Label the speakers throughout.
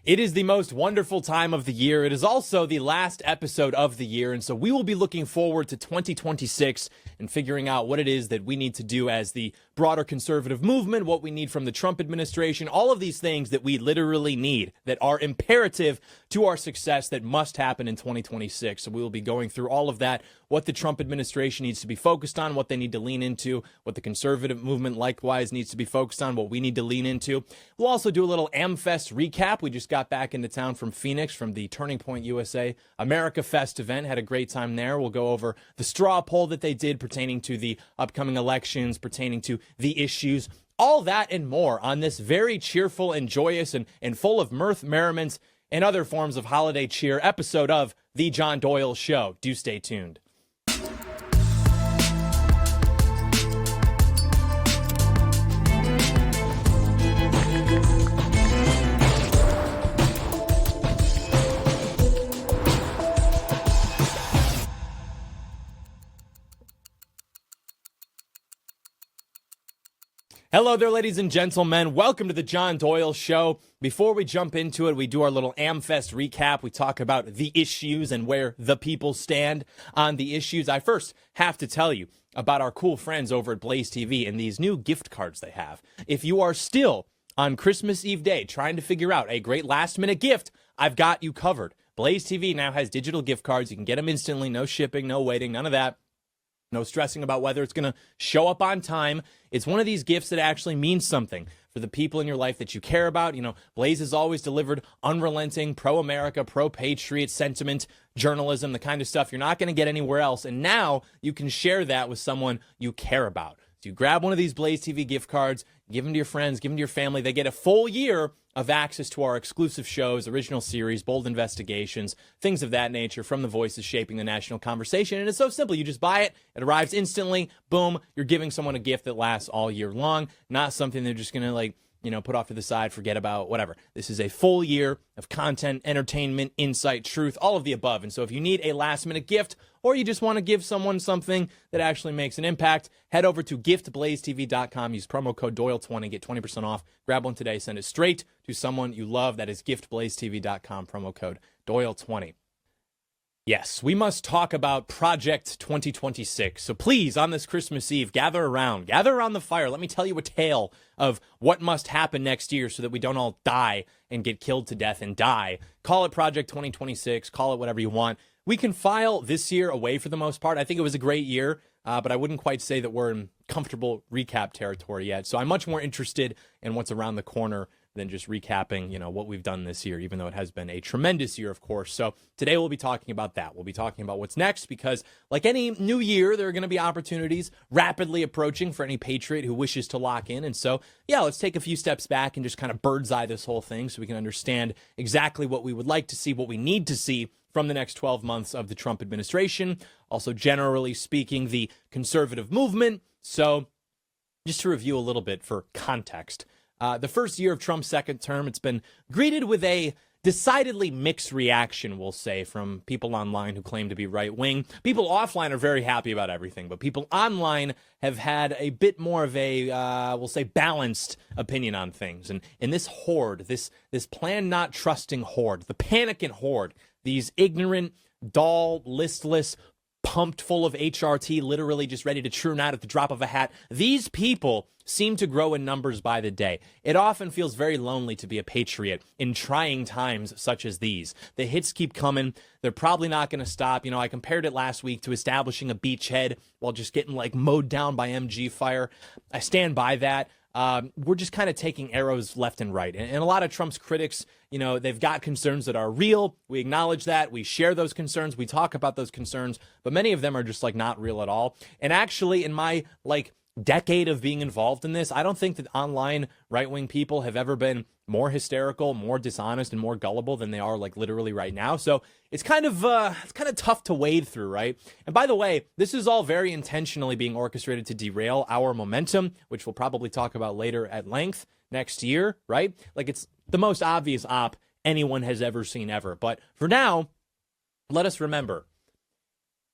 Speaker 1: It is the most wonderful time of the year. It is also the last episode of the year, and so we will be looking forward to 2026 and figuring out what it is that we need to do as the broader conservative movement, what we need from the Trump administration, all of these things that we literally need, that are imperative to our success, that must happen in 2026. So we will be going through all of that, what the Trump administration needs to be focused on, what they need to lean into, what the conservative movement likewise needs to be focused on, what we need to lean into. We'll also do a little AmFest recap. We just got back into town from Phoenix from the Turning Point USA AmericaFest event. Had a great time there. We'll go over the straw poll that they did pertaining to the upcoming elections, pertaining to the issues, all that and more on this very cheerful and joyous and full of mirth, merriment, and other forms of holiday cheer episode of The John Doyle Show. Do stay tuned. Hello there, ladies and gentlemen. Welcome to the John Doyle Show. Before we jump into it, we do our little AmFest recap. We talk about the issues and where the people stand on the issues. I first have to tell you about our cool friends over at BlazeTV and these new gift cards they have. If you are still on Christmas Eve day trying to figure out a great last-minute gift, I've got you covered. BlazeTV now has digital gift cards. You can get them instantly, no shipping, no waiting, none of that. No stressing about whether it's going to show up on time. It's one of these gifts that actually means something for the people in your life that you care about. You know, Blaze has always delivered unrelenting, pro-America, pro-patriot sentiment, journalism, the kind of stuff you're not going to get anywhere else. And now you can share that with someone you care about. So you grab one of these Blaze TV gift cards, give them to your friends, give them to your family. They get a full year of access to our exclusive shows, original series, bold investigations, things of that nature from the voices shaping the national conversation. And it's so simple. You just buy it. It arrives instantly. Boom. You're giving someone a gift that lasts all year long, not something they're just going to put off to the side, forget about, whatever. This is a full year of content, entertainment, insight, truth, all of the above. And so if you need a last-minute gift or you just want to give someone something that actually makes an impact, head over to giftblazetv.com. Use promo code Doyle20, get 20% off. Grab one today. Send it straight to someone you love. That is giftblazetv.com, promo code Doyle20. Yes, we must talk about Project 2026. So please, on this Christmas Eve, gather around the fire. Let me tell you a tale of what must happen next year so that we don't all die and get killed to death and die. Call it Project 2026, call it whatever you want. We can file this year away for the most part. I think it was a great year, but I wouldn't quite say that we're in comfortable recap territory yet. So I'm much more interested in what's around the corner than just recapping, what we've done this year, even though it has been a tremendous year, of course. So today we'll be talking about that. We'll be talking about what's next because, like any new year, there are going to be opportunities rapidly approaching for any patriot who wishes to lock in. And so, yeah, let's take a few steps back and just kind of bird's eye this whole thing so we can understand exactly what we would like to see, what we need to see from the next 12 months of the Trump administration. Also, generally speaking, the conservative movement. So just to review a little bit for context, the first year of Trump's second term, it's been greeted with a decidedly mixed reaction, we'll say, from people online who claim to be right-wing. People offline are very happy about everything, but people online have had a bit more of a, we'll say, balanced opinion on things. And this horde, this plan not trusting horde, the panicking horde, these ignorant, dull, listless, pumped full of HRT, literally just ready to churn out at the drop of a hat. These people seem to grow in numbers by the day. It often feels very lonely to be a patriot in trying times such as these. The hits keep coming. They're probably not going to stop. I compared it last week to establishing a beachhead while just getting mowed down by MG fire. I stand by that. We're just kind of taking arrows left and right. And a lot of Trump's critics, they've got concerns that are real. We acknowledge that. We share those concerns. We talk about those concerns. But many of them are just not real at all. And actually, in my decade of being involved in this, I don't think that online right-wing people have ever been more hysterical, more dishonest, and more gullible than they are literally right now. So it's kind of tough to wade through, right? And by the way, this is all very intentionally being orchestrated to derail our momentum, which we'll probably talk about later at length next year, right? It's the most obvious op anyone has ever seen ever. But for now, let us remember,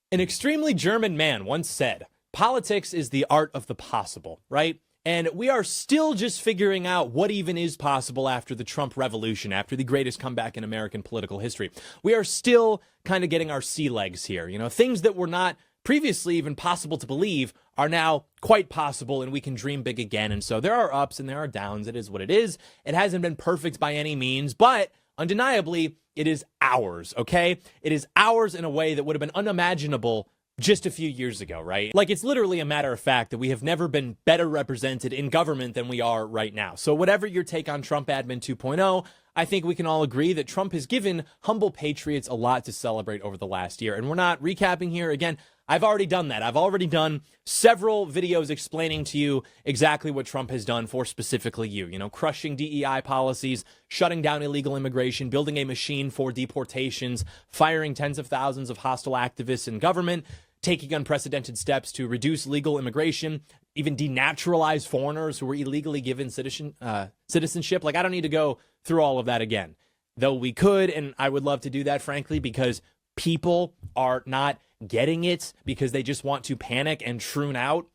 Speaker 1: an extremely German man once said, politics is the art of the possible, right? And we are still just figuring out what even is possible after the Trump revolution, after the greatest comeback in American political history. We are still kind of getting our sea legs here. You know, things that were not previously even possible to believe are now quite possible, and we can dream big again. And so there are ups and there are downs. It is what it is. It hasn't been perfect by any means, but undeniably, it is ours, okay? It is ours in a way that would have been unimaginable just a few years ago, right? Like, it's literally a matter of fact that we have never been better represented in government than we are right now. So whatever your take on Trump Admin 2.0, I think we can all agree that Trump has given humble patriots a lot to celebrate over the last year. And we're not recapping here. Again, I've already done that. I've already done several videos explaining to you exactly what Trump has done for specifically you. You know, crushing DEI policies, shutting down illegal immigration, building a machine for deportations, firing tens of thousands of hostile activists in government, taking unprecedented steps to reduce legal immigration, even denaturalize foreigners who were illegally given citizenship. Like, I don't need to go through all of that again, though we could, and I would love to do that, frankly, because people are not getting it, because they just want to panic and troon out.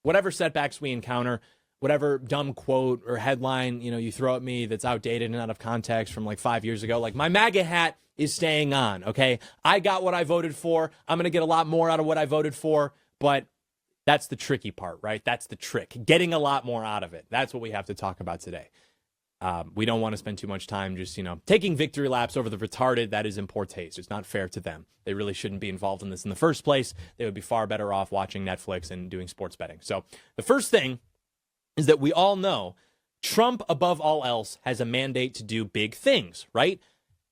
Speaker 1: Whatever setbacks we encounter, whatever dumb quote or headline, you know, you throw at me that's outdated and out of context from like 5 years ago, like, my MAGA hat is staying on, okay? I got what I voted for. I'm going to get a lot more out of what I voted for, but that's the tricky part, right? That's the trick. Getting a lot more out of it. That's what we have to talk about today. We don't want to spend too much time just, you know, taking victory laps over the retarded. That is in poor taste. It's not fair to them. They really shouldn't be involved in this in the first place. They would be far better off watching Netflix and doing sports betting. So the first thing is that we all know Trump, above all else, has a mandate to do big things, right?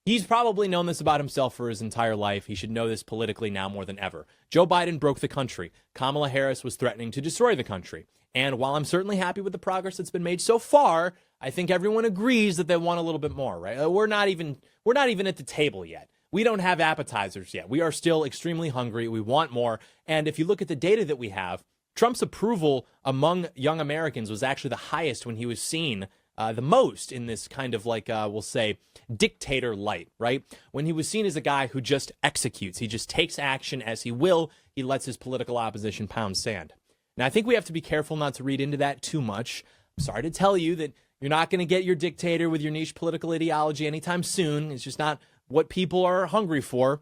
Speaker 1: He's probably known this about himself for his entire life. He should know this politically now more than ever. Joe Biden broke the country. Kamala Harris was threatening to destroy the country. And while I'm certainly happy with the progress that's been made so far, I think everyone agrees that they want a little bit more, right? We're not even at the table yet. We don't have appetizers yet. We are still extremely hungry. We want more. And if you look at the data that we have, Trump's approval among young Americans was actually the highest when he was seen the most in this kind of like, we'll say, dictator light, right? When he was seen as a guy who just executes. He just takes action as he will. He lets his political opposition pound sand. Now, I think we have to be careful not to read into that too much. I'm sorry to tell you that you're not going to get your dictator with your niche political ideology anytime soon. It's just not what people are hungry for.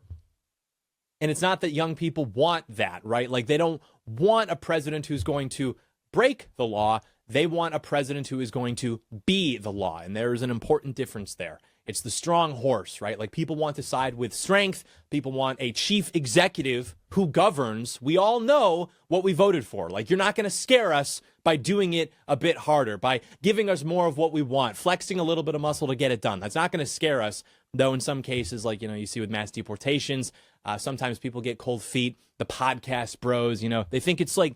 Speaker 1: And it's not that young people want that, right? Like, they don't want a president who's going to break the law. They want a president who is going to be the law. And there's an important difference there. It's the strong horse, right? Like, people want to side with strength. People want a chief executive who governs. We all know what we voted for. Like, you're not going to scare us by doing it a bit harder, by giving us more of what we want, flexing a little bit of muscle to get it done. That's not going to scare us, though in some cases, like, you know, you see with mass deportations, sometimes people get cold feet. The podcast bros, you know, they think it's like,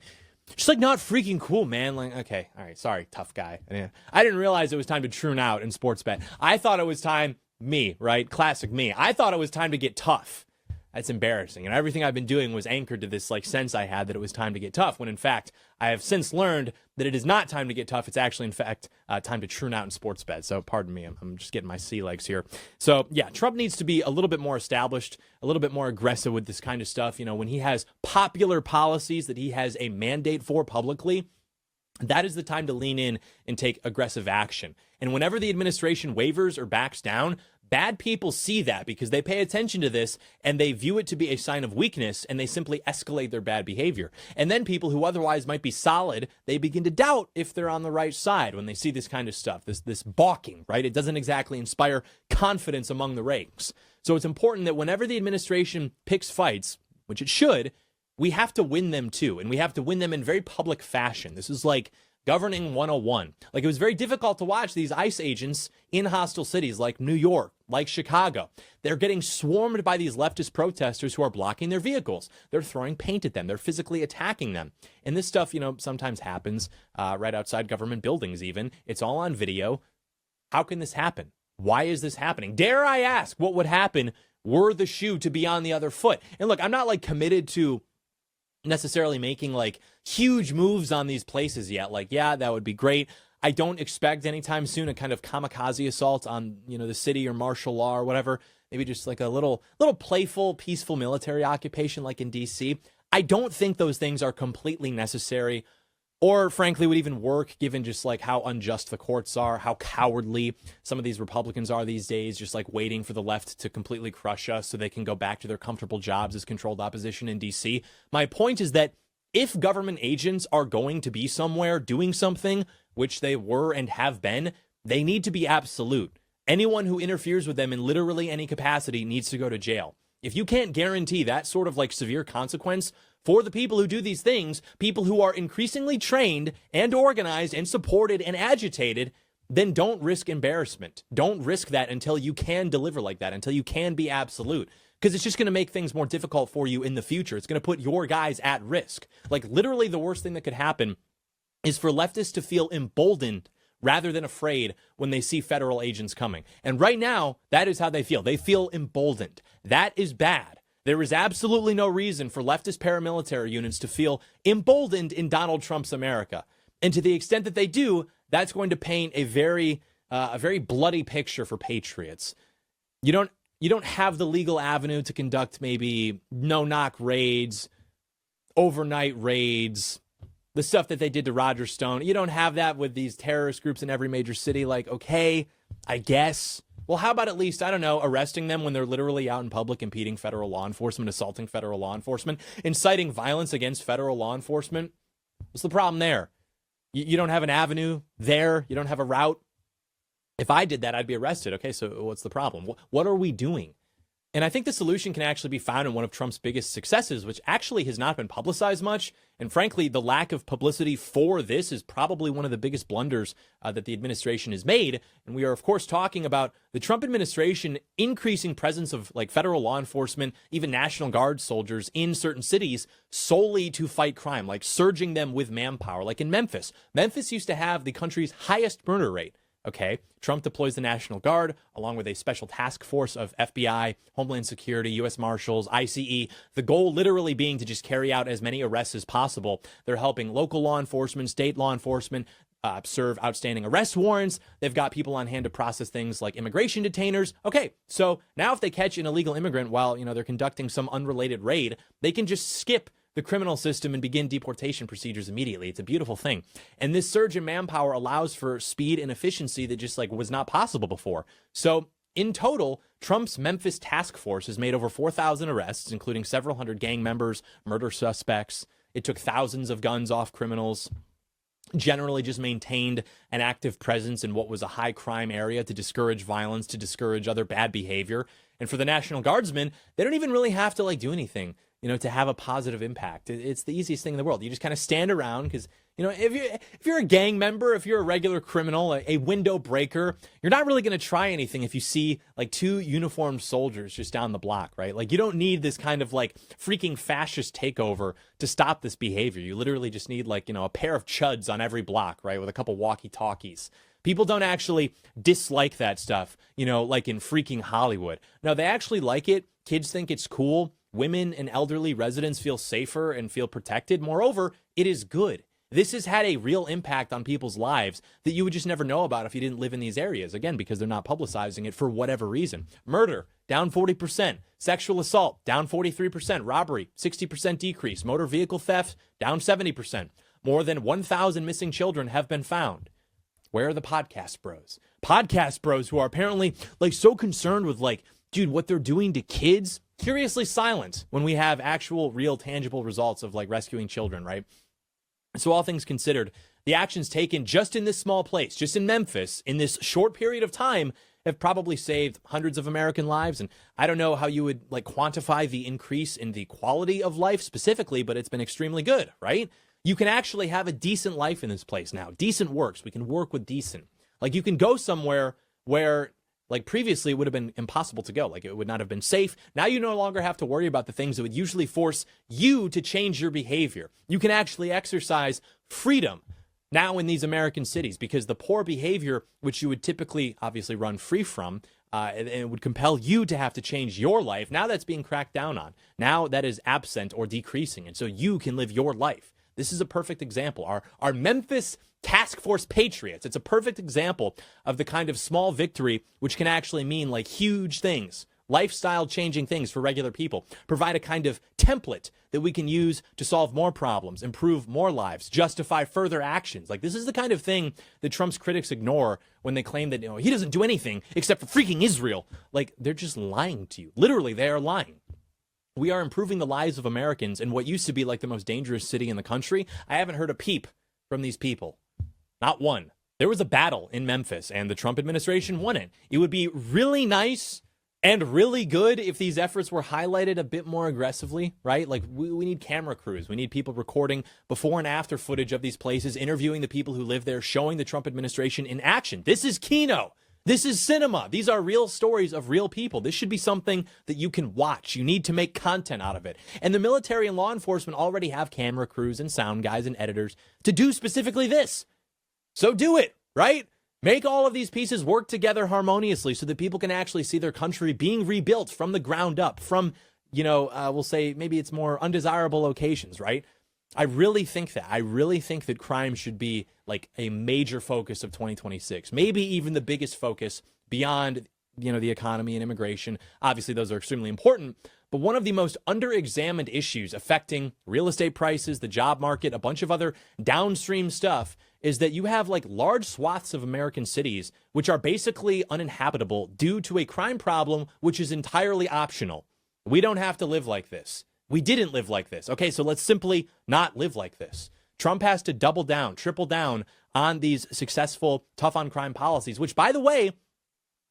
Speaker 1: just like not freaking cool, man. Like, okay, all right, sorry, tough guy. I didn't realize it was time to troon out in sports bet. I thought it was time, me, right? Classic me. I thought it was time to get tough. That's embarrassing. And everything I've been doing was anchored to this like sense I had that it was time to get tough, when in fact, I have since learned that it is not time to get tough. It's actually, in fact, time to troon out in sports bet. So pardon me, I'm just getting my sea legs here. So yeah, Trump needs to be a little bit more established, a little bit more aggressive with this kind of stuff. You know, when he has popular policies that he has a mandate for publicly, that is the time to lean in and take aggressive action. And whenever the administration wavers or backs down, bad people see that because they pay attention to this and they view it to be a sign of weakness, and they simply escalate their bad behavior. And then people who otherwise might be solid, they begin to doubt if they're on the right side when they see this kind of stuff, this balking, right? It doesn't exactly inspire confidence among the ranks. So it's important that whenever the administration picks fights, which it should, we have to win them too. And we have to win them in very public fashion. This is like governing 101. Like, it was very difficult to watch these ICE agents in hostile cities like New York, like Chicago. They're getting swarmed by these leftist protesters who are blocking their vehicles. They're throwing paint at them. They're physically attacking them. And this stuff, you know, sometimes happens right outside government buildings even. It's all on video. How can this happen? Why is this happening? Dare I ask what would happen were the shoe to be on the other foot? And look, I'm not like committed to necessarily making like huge moves on these places yet. Like, yeah, that would be great. I don't expect anytime soon a kind of kamikaze assault on, you know, the city or martial law or whatever. Maybe just like a little playful, peaceful military occupation like in DC. I don't think those things are completely necessary. or frankly would even work given just like how unjust the courts are, how cowardly some of these Republicans are these days, just like waiting for the left to completely crush us so they can go back to their comfortable jobs as controlled opposition in DC. My point is that if government agents are going to be somewhere doing something, which they were and have been, they need to be absolute. Anyone who interferes with them in literally any capacity needs to go to jail. If you can't guarantee that sort of like severe consequence for the people who do these things, people who are increasingly trained and organized and supported and agitated, then don't risk embarrassment. Don't risk that until you can deliver like that, until you can be absolute. Because it's just going to make things more difficult for you in the future. It's going to put your guys at risk. Like literally the worst thing that could happen is for leftists to feel emboldened rather than afraid when they see federal agents coming. And right now, that is how they feel. They feel emboldened. That is bad. There is absolutely no reason for leftist paramilitary units to feel emboldened in Donald Trump's America. And to the extent that they do, that's going to paint a very bloody picture for patriots. You don't have the legal avenue to conduct maybe no-knock raids, overnight raids, the stuff that they did to Roger Stone. You don't have that with these terrorist groups in every major city. Like, okay, I guess. Well, how about at least, I don't know, arresting them when they're literally out in public, impeding federal law enforcement, assaulting federal law enforcement, inciting violence against federal law enforcement? What's the problem there? You don't have an avenue there. You don't have a route. If I did that, I'd be arrested. Okay, so what's the problem? What are we doing? And I think the solution can actually be found in one of Trump's biggest successes, which actually has not been publicized much. And frankly, the lack of publicity for this is probably one of the biggest blunders that the administration has made. And we are, of course, talking about the Trump administration increasing presence of like federal law enforcement, even National Guard soldiers in certain cities solely to fight crime, like surging them with manpower, like in Memphis. Memphis used to have the country's highest murder rate. Okay, Trump deploys the National Guard along with a special task force of FBI, Homeland Security, U.S. Marshals, ICE. The goal literally being to just carry out as many arrests as possible. They're helping local law enforcement, state law enforcement serve outstanding arrest warrants. They've got people on hand to process things like immigration detainers. Okay, so now if they catch an illegal immigrant while they're conducting some unrelated raid, they can just skip the criminal system and begin deportation procedures immediately. It's a beautiful thing. And this surge in manpower allows for speed and efficiency that just was not possible before. So in total, Trump's Memphis task force has made over 4,000 arrests, including several hundred gang members, murder suspects. It took thousands of guns off criminals, generally just maintained an active presence in what was a high crime area to discourage violence, to discourage other bad behavior. And for the National Guardsmen, they don't even really have to do anything, to have a positive impact. It's the easiest thing in the world. You just kind of stand around because, if you're a gang member, if you're a regular criminal, a window breaker, you're not really going to try anything if you see two uniformed soldiers just down the block, right? You don't need this kind of freaking fascist takeover to stop this behavior. You literally just need a pair of chuds on every block, right? With a couple walkie-talkies. People don't actually dislike that stuff, like in freaking Hollywood. No, they actually like it. Kids think it's cool. Women and elderly residents feel safer and feel protected. Moreover, it is good. This has had a real impact on people's lives that you would just never know about if you didn't live in these areas. Again, because they're not publicizing it for whatever reason. Murder, down 40%. Sexual assault, down 43%. Robbery, 60% decrease. Motor vehicle theft, down 70%. More than 1,000 missing children have been found. Where are the podcast bros? Podcast bros who are apparently so concerned with dude, what they're doing to kids, curiously silent when we have actual, real, tangible results of rescuing children, right? So all things considered, the actions taken just in this small place, just in Memphis, in this short period of time, have probably saved hundreds of American lives. And I don't know how you would quantify the increase in the quality of life specifically, but it's been extremely good, right? You can actually have a decent life in this place now. Decent works. We can work with decent. You can go somewhere where previously it would have been impossible to go. It would not have been safe. Now you no longer have to worry about the things that would usually force you to change your behavior. You can actually exercise freedom now in these American cities because the poor behavior, which you would typically obviously run free from, and it would compel you to have to change your life. Now that's being cracked down on. Now that is absent or decreasing. And so you can live your life. This is a perfect example. Our Memphis Task Force Patriots. It's a perfect example of the kind of small victory which can actually mean huge things lifestyle changing things for regular people, provide a kind of template that we can use to solve more problems, improve more lives, justify further actions. Like, this is the kind of thing that Trump's critics ignore when they claim that, he doesn't do anything except for freaking Israel. Like, they're just lying to you. Literally, they are lying. We are improving the lives of Americans in what used to be like the most dangerous city in the country. I haven't heard a peep from these people. Not one. There was a battle in Memphis, and the Trump administration won it. It would be really nice and really good if these efforts were highlighted a bit more aggressively, right? Like, we need camera crews. We need people recording before and after footage of these places, interviewing the people who live there, showing the Trump administration in action. This is Kino. This is cinema. These are real stories of real people. This should be something that you can watch. You need to make content out of it. And the military and law enforcement already have camera crews and sound guys and editors to do specifically this. So do it, right? Make all of these pieces work together harmoniously so that people can actually see their country being rebuilt from the ground up, from, we'll say maybe it's more undesirable locations, right? I really think that crime should be like a major focus of 2026, maybe even the biggest focus beyond, the economy and immigration. Obviously, those are extremely important. But one of the most under-examined issues affecting real estate prices, the job market, a bunch of other downstream stuff is that you have like large swaths of American cities which are basically uninhabitable due to a crime problem which is entirely optional. We don't have to live like this. We didn't live like this. Okay, so let's simply not live like this. Trump has to double down, triple down on these successful tough on crime policies, which, by the way,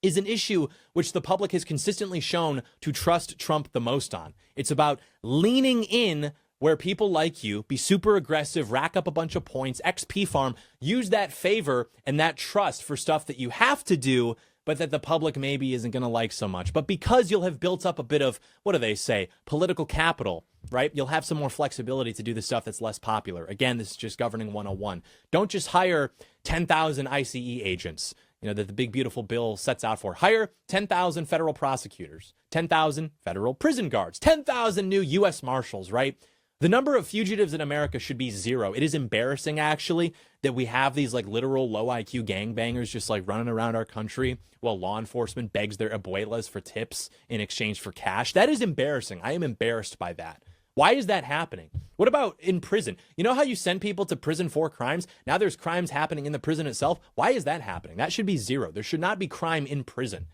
Speaker 1: is an issue which the public has consistently shown to trust Trump the most on. It's about leaning in where people like you, be super aggressive, rack up a bunch of points, XP farm, use that favor and that trust for stuff that you have to do, but that the public maybe isn't going to like so much. But because you'll have built up a bit of, what do they say, political capital, right? You'll have some more flexibility to do the stuff that's less popular. Again, this is just governing 101. Don't just hire 10,000 ICE agents, that the big, beautiful bill sets out for. Hire 10,000 federal prosecutors, 10,000 federal prison guards, 10,000 new U.S. Marshals, right? The number of fugitives in America should be 0. It is embarrassing, actually, that we have these like literal low IQ gangbangers just like running around our country while law enforcement begs their abuelas for tips in exchange for cash. That is embarrassing. I am embarrassed by that. Why is that happening? What about in prison? You know how you send people to prison for crimes? Now there's crimes happening in the prison itself. Why is that happening? That should be 0. There should not be crime in prison.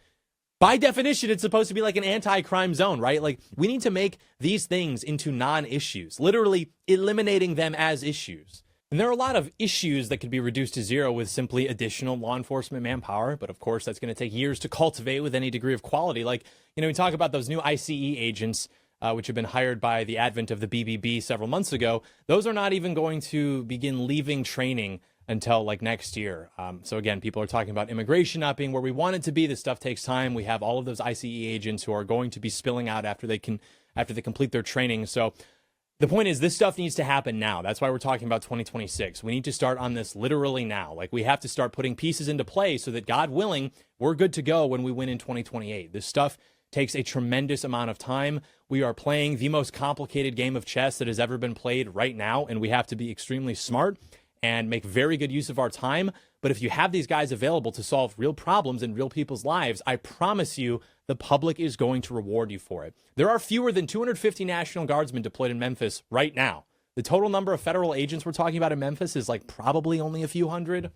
Speaker 1: By definition, it's supposed to be like an anti-crime zone, right? Like, we need to make these things into non-issues, literally eliminating them as issues. And there are a lot of issues that could be reduced to 0 with simply additional law enforcement manpower. But of course, that's going to take years to cultivate with any degree of quality. Like, we talk about those new ICE agents, which have been hired by the advent of the BBB several months ago. Those are not even going to begin leaving training until like next year. So again, people are talking about immigration not being where we want it to be. This stuff takes time. We have all of those ICE agents who are going to be spilling out after they complete their training. So the point is, this stuff needs to happen now. That's why we're talking about 2026. We need to start on this literally now. Like, we have to start putting pieces into play so that, God willing, we're good to go when we win in 2028. This stuff takes a tremendous amount of time. We are playing the most complicated game of chess that has ever been played right now, and we have to be extremely smart and make very good use of our time. But if you have these guys available to solve real problems in real people's lives, I promise you the public is going to reward you for it. There are fewer than 250 National Guardsmen deployed in Memphis right now. The total number of federal agents we're talking about in Memphis is like probably only a few hundred.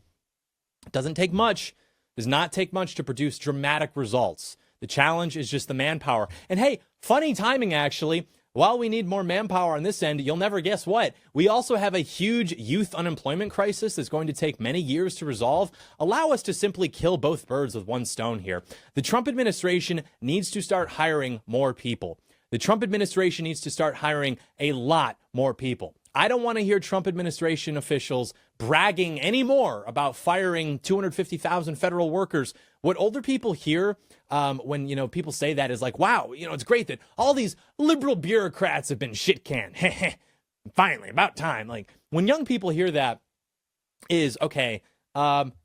Speaker 1: It doesn't take much. Does not take much to produce dramatic results. The challenge is just the manpower. And hey, funny timing, actually. While we need more manpower on this end, you'll never guess what. We also have a huge youth unemployment crisis that's going to take many years to resolve. Allow us to simply kill both birds with one stone here. The Trump administration needs to start hiring more people. The Trump administration needs to start hiring a lot more people. I don't want to hear Trump administration officials bragging anymore about firing 250,000 federal workers. What older people hear when, people say that is like, wow, it's great that all these liberal bureaucrats have been shit canned. Finally, about time. Like, when young people hear that is, okay,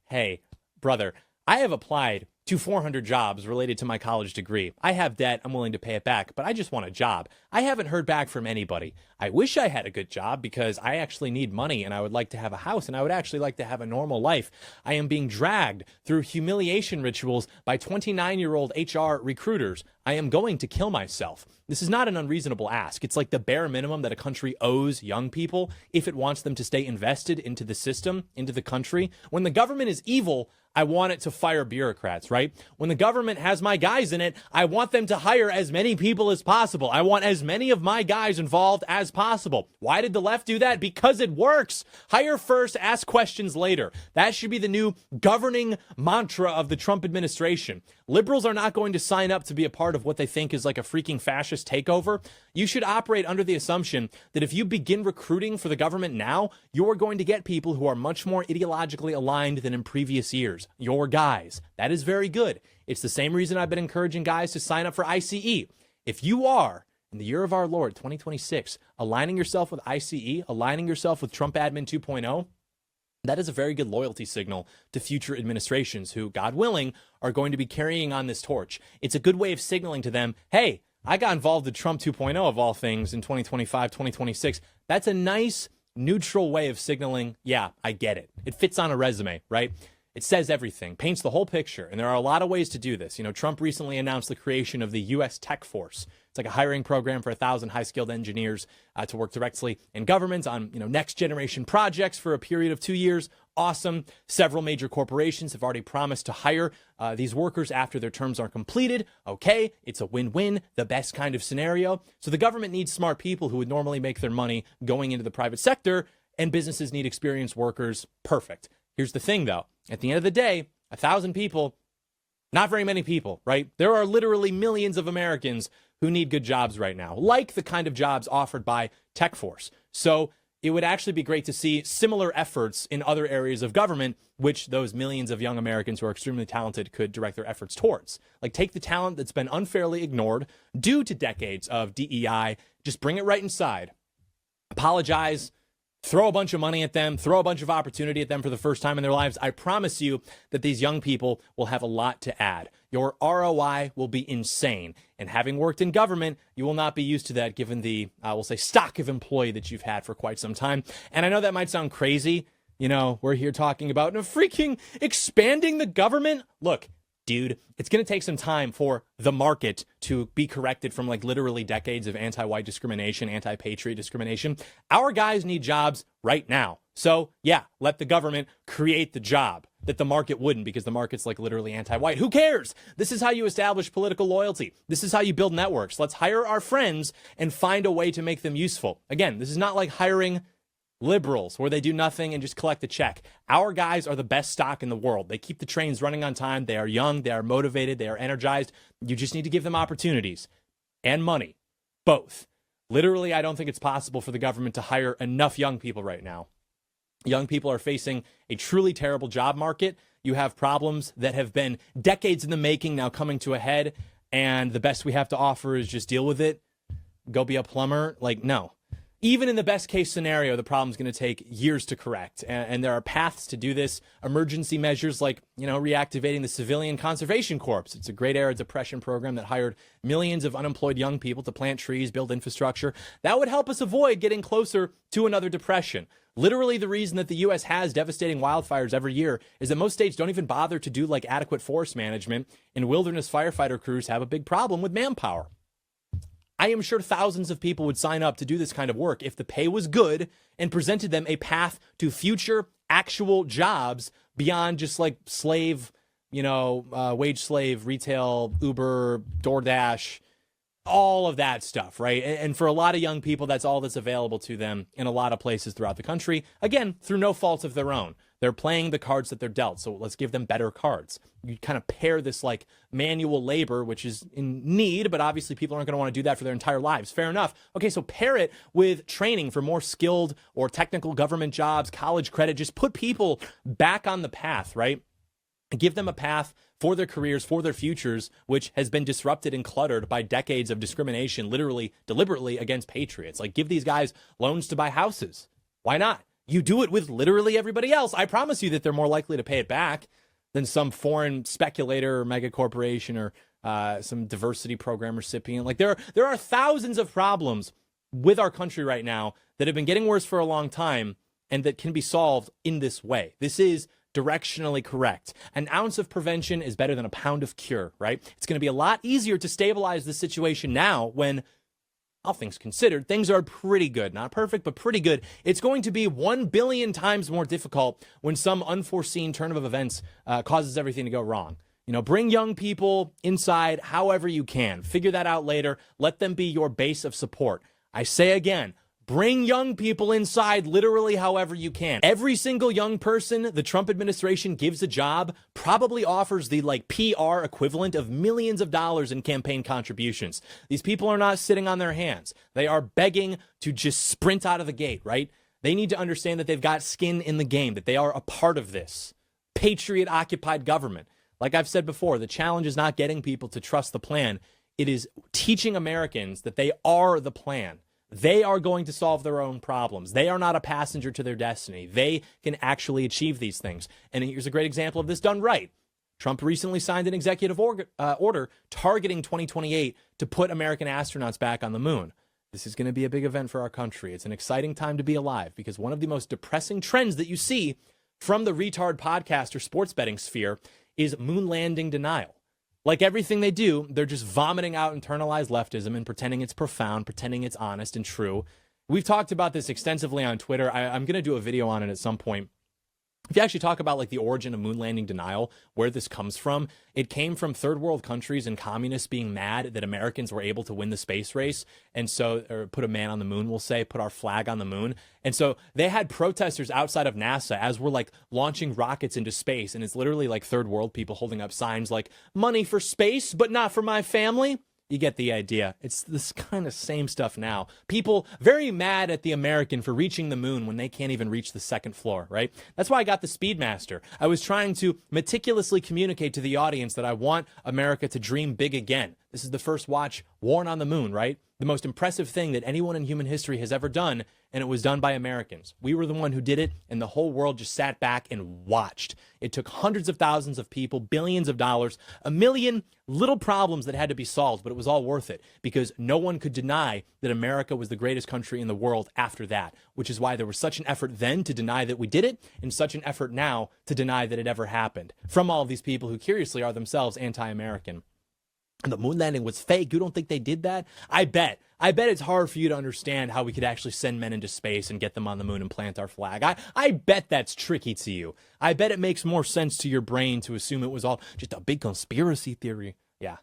Speaker 1: hey, brother, I have applied to 400 jobs related to my college degree. I have debt. I'm willing to pay it back, but I just want a job. I haven't heard back from anybody. I wish I had a good job because I actually need money and I would like to have a house and I would actually like to have a normal life. I am being dragged through humiliation rituals by 29-year-old HR recruiters. I am going to kill myself. This is not an unreasonable ask. It's like the bare minimum that a country owes young people if it wants them to stay invested into the system, into the country. When the government is evil, I want it to fire bureaucrats, right? When the government has my guys in it, I want them to hire as many people as possible. I want as many of my guys involved as possible. Why did the left do that? Because it works. Hire first, ask questions later. That should be the new governing mantra of the Trump administration. Liberals are not going to sign up to be a part of what they think is like a freaking fascist takeover. You should operate under the assumption that if you begin recruiting for the government now, you're going to get people who are much more ideologically aligned than in previous years. Your guys. That is very good. It's the same reason I've been encouraging guys to sign up for ICE. If you are, in the year of our Lord, 2026, aligning yourself with ICE, aligning yourself with Trump Admin 2.0, that is a very good loyalty signal to future administrations who, God willing, are going to be carrying on this torch. It's a good way of signaling to them, hey, I got involved with Trump 2.0 of all things in 2025, 2026. That's a nice, neutral way of signaling, yeah, I get it. It fits on a resume, right? It says everything, paints the whole picture. And there are a lot of ways to do this. You know, Trump recently announced the creation of the U.S. Tech Force. It's like a hiring program for 1,000 high-skilled engineers to work directly in government on, next-generation projects for a period of 2 years. Awesome. Several major corporations have already promised to hire these workers after their terms are completed. Okay, it's a win-win, the best kind of scenario. So the government needs smart people who would normally make their money going into the private sector, and businesses need experienced workers. Perfect. Here's the thing, though. At the end of the day, 1,000 people, not very many people, right? There are literally millions of Americans who need good jobs right now, like the kind of jobs offered by Tech Force. So it would actually be great to see similar efforts in other areas of government, which those millions of young Americans who are extremely talented could direct their efforts towards. Like, take the talent that's been unfairly ignored due to decades of DEI, just bring it right inside. Apologize. Throw a bunch of money at them, throw a bunch of opportunity at them for the first time in their lives. I promise you that these young people will have a lot to add. Your ROI will be insane. And having worked in government, you will not be used to that given the, we'll say, stock of employee that you've had for quite some time. And I know that might sound crazy. We're here talking about freaking expanding the government. Look, dude, it's going to take some time for the market to be corrected from literally decades of anti-white discrimination, anti-patriot discrimination. Our guys need jobs right now. So yeah, let the government create the job that the market wouldn't, because the market's literally anti-white. Who cares? This is how you establish political loyalty. This is how you build networks. Let's hire our friends and find a way to make them useful. Again, this is not like hiring liberals where they do nothing and just collect a check. Our guys are the best stock in the world. They keep the trains running on time. They are young. They are motivated. They are energized. You just need to give them opportunities and money, both. Literally, I don't think it's possible for the government to hire enough young people right now. Young people are facing a truly terrible job market. You have problems that have been decades in the making now coming to a head, and the best we have to offer is just deal with it. Go be a plumber. No. Even in the best case scenario, the problem's going to take years to correct. And there are paths to do this. Emergency measures like, reactivating the Civilian Conservation Corps. It's a great era depression program that hired millions of unemployed young people to plant trees, build infrastructure. That would help us avoid getting closer to another depression. Literally, the reason that the U.S. has devastating wildfires every year is that most states don't even bother to do adequate forest management, and wilderness firefighter crews have a big problem with manpower. I am sure thousands of people would sign up to do this kind of work if the pay was good and presented them a path to future actual jobs beyond just slave, wage slave, retail, Uber, DoorDash, all of that stuff, right? And for a lot of young people, that's all that's available to them in a lot of places throughout the country. Again, through no fault of their own. They're playing the cards that they're dealt, so let's give them better cards. You kind of pair this manual labor, which is in need, but obviously people aren't going to want to do that for their entire lives. Fair enough. Okay, so pair it with training for more skilled or technical government jobs, college credit. Just put people back on the path, right? Give them a path for their careers, for their futures, which has been disrupted and cluttered by decades of discrimination, literally, deliberately against patriots. Give these guys loans to buy houses. Why not? You do it with literally everybody else. I promise you that they're more likely to pay it back. than some foreign speculator or mega corporation or some diversity program recipient. Like there are thousands of problems with our country right now that have been getting worse for a long time and that can be solved in this way. This is directionally correct. An ounce of prevention is better than a pound of cure, right? It's going to be a lot easier to stabilize the situation now when, all things considered, things are pretty good. Not perfect, but pretty good. It's going to be 1 billion times more difficult when some unforeseen turn of events causes everything to go wrong. You know, bring young people inside however you can. Figure that out later. Let them be your base of support. I say again, bring young people inside literally however you can. Every single young person the Trump administration gives a job probably offers the PR equivalent of millions of dollars in campaign contributions. These people are not sitting on their hands. They are begging to just sprint out of the gate, right? They need to understand that they've got skin in the game, that they are a part of this patriot-occupied government. Like I've said before, the challenge is not getting people to trust the plan. It is teaching Americans that they are the plan. They are going to solve their own problems. They are not a passenger to their destiny. They can actually achieve these things. And here's a great example of this done right. Trump recently signed an executive order targeting 2028 to put American astronauts back on the moon. This is going to be a big event for our country. It's an exciting time to be alive because one of the most depressing trends that you see from the retard podcast or sports betting sphere is moon landing denial. Like everything they do, they're just vomiting out internalized leftism and pretending it's profound, pretending it's honest and true. We've talked about this extensively on Twitter. I'm going to do a video on it at some point. If you actually talk about the origin of moon landing denial, where this comes from, it came from third world countries and communists being mad that Americans were able to win the space race. And so, or put a man on the moon, we'll say, put our flag on the moon. And so they had protesters outside of NASA as we're launching rockets into space. And it's literally third world people holding up signs like money for space, but not for my family. You get the idea. It's this kind of same stuff now. People very mad at the American for reaching the moon when they can't even reach the second floor, right? That's why I got the Speedmaster. I was trying to meticulously communicate to the audience that I want America to dream big again. This is the first watch worn on the moon, right? The most impressive thing that anyone in human history has ever done, and it was done by Americans. We were the one who did it, and the whole world just sat back and watched. It took hundreds of thousands of people, billions of dollars, a million little problems that had to be solved, but it was all worth it because no one could deny that America was the greatest country in the world after that, which is why there was such an effort then to deny that we did it and such an effort now to deny that it ever happened from all of these people who curiously are themselves anti-American. And the moon landing was fake. You don't think they did that? I bet it's hard for you to understand how we could actually send men into space and get them on the moon and plant our flag. I bet that's tricky to you. I bet it makes more sense to your brain to assume it was all just a big conspiracy theory. Yeah,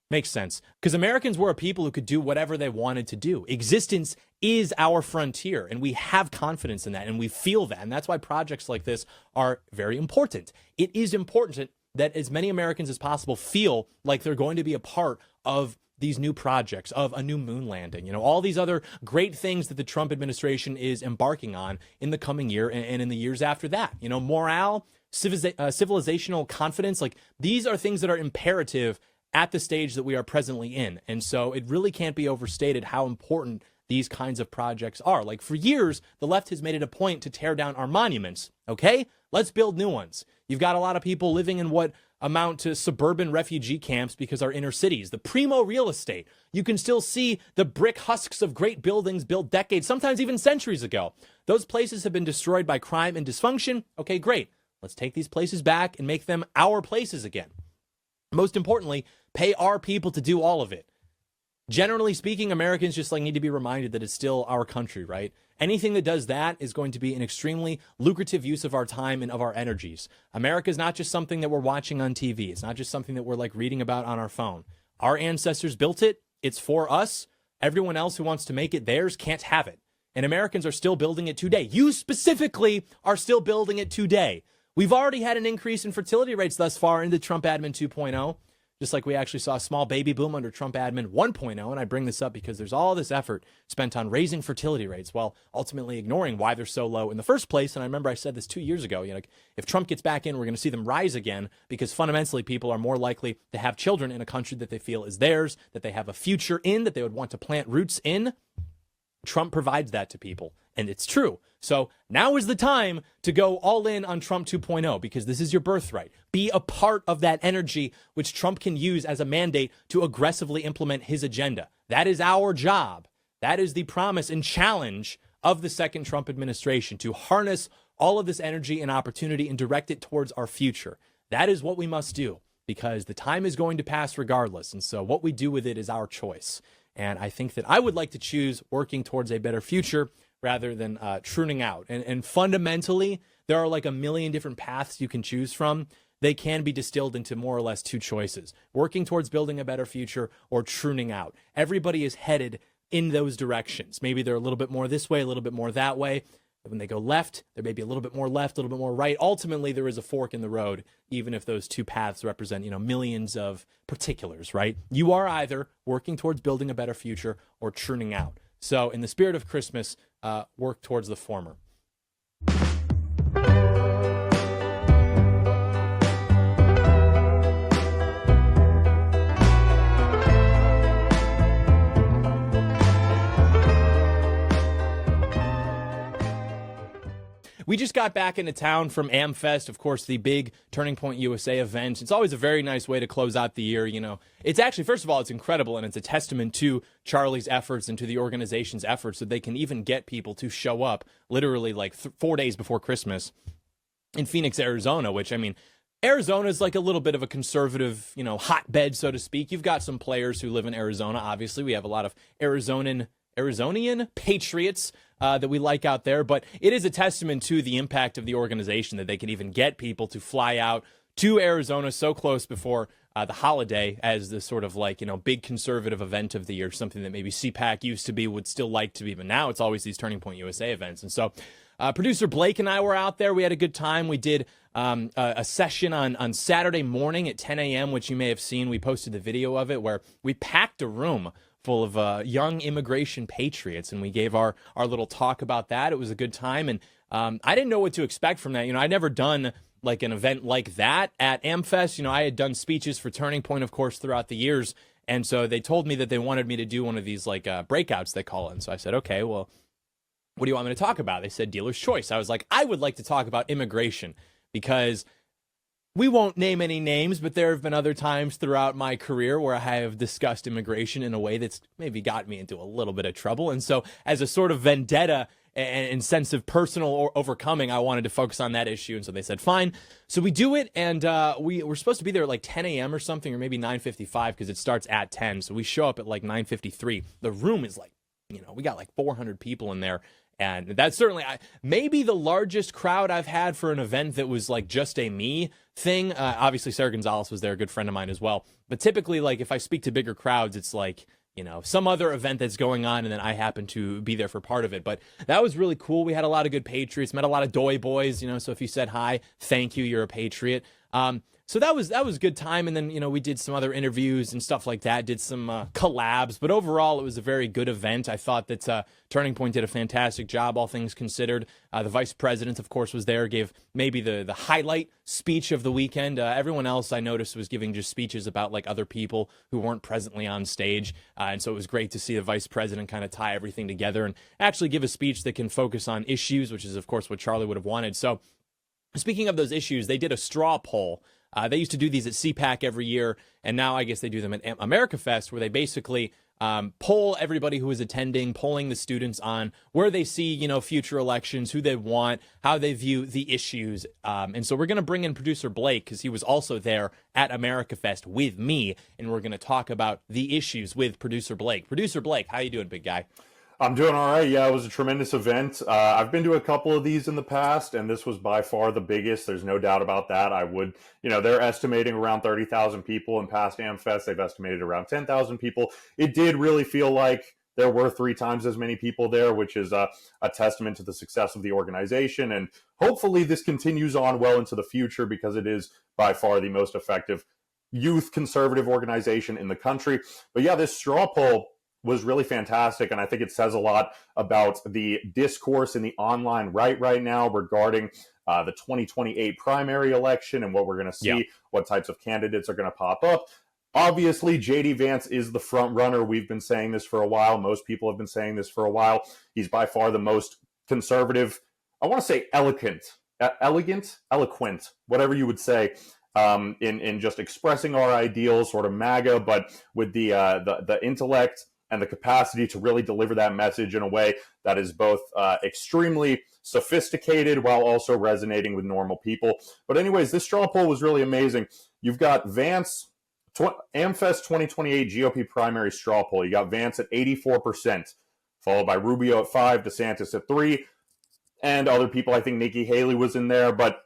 Speaker 1: makes sense. Because Americans were a people who could do whatever they wanted to do. Existence is our frontier, and we have confidence in that, and we feel that. And that's why projects like this are very important. It is important that as many Americans as possible feel like they're going to be a part of these new projects, of a new moon landing, all these other great things that the Trump administration is embarking on in the coming year and in the years after that. Morale, civilizational confidence, these are things that are imperative at the stage that we are presently in. And so it really can't be overstated how important these kinds of projects are. For years, the left has made it a point to tear down our monuments. Okay, let's build new ones. You've got a lot of people living in what amount to suburban refugee camps because our inner cities, the primo real estate. You can still see the brick husks of great buildings built decades, sometimes even centuries ago. Those places have been destroyed by crime and dysfunction. Okay, great. Let's take these places back and make them our places again. Most importantly, pay our people to do all of it. Generally speaking, Americans just need to be reminded that it's still our country, right? Anything that does that is going to be an extremely lucrative use of our time and of our energies. America is not just something that we're watching on TV. It's not just something that we're reading about on our phone. Our ancestors built it. It's for us. Everyone else who wants to make it theirs can't have it. And Americans are still building it today. You specifically are still building it today. We've already had an increase in fertility rates thus far into Trump admin 2.0. Just like we actually saw a small baby boom under Trump admin 1.0. And I bring this up because there's all this effort spent on raising fertility rates while ultimately ignoring why they're so low in the first place. And I remember I said this 2 years ago, if Trump gets back in, we're going to see them rise again because fundamentally people are more likely to have children in a country that they feel is theirs, that they have a future in, that they would want to plant roots in. Trump provides that to people, and it's true. So now is the time to go all in on Trump 2.0, because this is your birthright. Be a part of that energy, which Trump can use as a mandate to aggressively implement his agenda. That is our job. That is the promise and challenge of the second Trump administration, to harness all of this energy and opportunity and direct it towards our future. That is what we must do, because the time is going to pass regardless. And so what we do with it is our choice. And I think that I would like to choose working towards a better future rather than pruning out. And fundamentally, there are like a million different paths you can choose from. They can be distilled into more or less two choices: working towards building a better future or pruning out. Everybody is headed in those directions. Maybe they're a little bit more this way, a little bit more that way. When they go left, there may be a little bit more left, a little bit more right. Ultimately, there is a fork in the road, even if those two paths represent, millions of particulars, right? You are either working towards building a better future or churning out. So in the spirit of Christmas, work towards the former. We just got back into town from AmFest, of course, the big Turning Point USA event. It's always a very nice way to close out the year. It's actually, first of all, it's incredible, and it's a testament to Charlie's efforts and to the organization's efforts that they can even get people to show up literally like 4 days before Christmas in Phoenix, Arizona, which, Arizona is like a little bit of a conservative, hotbed, so to speak. You've got some players who live in Arizona. Obviously, we have a lot of Arizonian patriots that we like out there, but it is a testament to the impact of the organization that they can even get people to fly out to Arizona so close before the holiday as the sort of big conservative event of the year, something that maybe CPAC used to be, would still like to be, but now it's always these Turning Point USA events. And so producer Blake and I were out there. We had a good time. We did a session on Saturday morning at 10 a.m., which you may have seen. We posted the video of it, where we packed a room full of young immigration patriots, and we gave our little talk about that. It was a good time, and I didn't know what to expect from that. I'd never done like an event like that at AmFest. I had done speeches for Turning Point, of course, throughout the years, and so they told me that they wanted me to do one of these breakouts, they call it. And so I said, okay, well, what do you want me to talk about? They said dealer's choice. I was like, I would like to talk about immigration, because we won't name any names, but there have been other times throughout my career where I have discussed immigration in a way that's maybe got me into a little bit of trouble. And so as a sort of vendetta and sense of personal overcoming, I wanted to focus on that issue. And so they said, fine. So we do it. And we were supposed to be there at like 10 a.m. or something, or maybe 9:55, because it starts at 10. So we show up at like 9:53. The room is like, we got like 400 people in there. And that's certainly maybe the largest crowd I've had for an event that was like just a me thing. Obviously, Sarah Gonzalez was there, a good friend of mine as well. But typically, if I speak to bigger crowds, it's like, some other event that's going on, and then I happen to be there for part of it. But that was really cool. We had a lot of good patriots, met a lot of Doy boys, so if you said hi, thank you, you're a patriot. So that was a good time. And then, we did some other interviews and stuff like that, did some collabs. But overall, it was a very good event. I thought that Turning Point did a fantastic job, all things considered. The vice president, of course, was there, gave maybe the highlight speech of the weekend. Everyone else I noticed was giving just speeches about other people who weren't presently on stage. And so it was great to see the vice president kind of tie everything together and actually give a speech that can focus on issues, which is, of course, what Charlie would have wanted. So speaking of those issues, they did a straw poll. They used to do these at CPAC every year, and now I guess they do them at AmericaFest, where they basically poll everybody who is attending, polling the students on where they see, future elections, who they want, how they view the issues. And so we're going to bring in producer Blake, because he was also there at AmericaFest with me, and we're going to talk about the issues with producer Blake. Producer Blake, how you doing, big guy?
Speaker 2: I'm doing all right. Yeah, it was a tremendous event. I've been to a couple of these in the past, and this was by far the biggest. There's no doubt about that. They're estimating around 30,000 people in past AmFest. They've estimated around 10,000 people. It did really feel like there were 3 times as many people there, which is a testament to the success of the organization. And hopefully this continues on well into the future, because it is by far the most effective youth conservative organization in the country. But yeah, this straw poll was really fantastic, and I think it says a lot about the discourse in the online right now regarding the 2028 primary election and what we're going to see, what types of candidates are going to pop up. Obviously, JD Vance is the front runner. We've been saying this for a while. Most people have been saying this for a while. He's by far the most conservative. I want to say eloquent, whatever you would say, in just expressing our ideals, sort of MAGA, but with the intellect and the capacity to really deliver that message in a way that is both extremely sophisticated while also resonating with normal people. But anyways, this straw poll was really amazing. You've got Vance, AmFest 2028 GOP primary straw poll. You got Vance at 84%, followed by Rubio at 5%, DeSantis at 3%, and other people. I think Nikki Haley was in there. But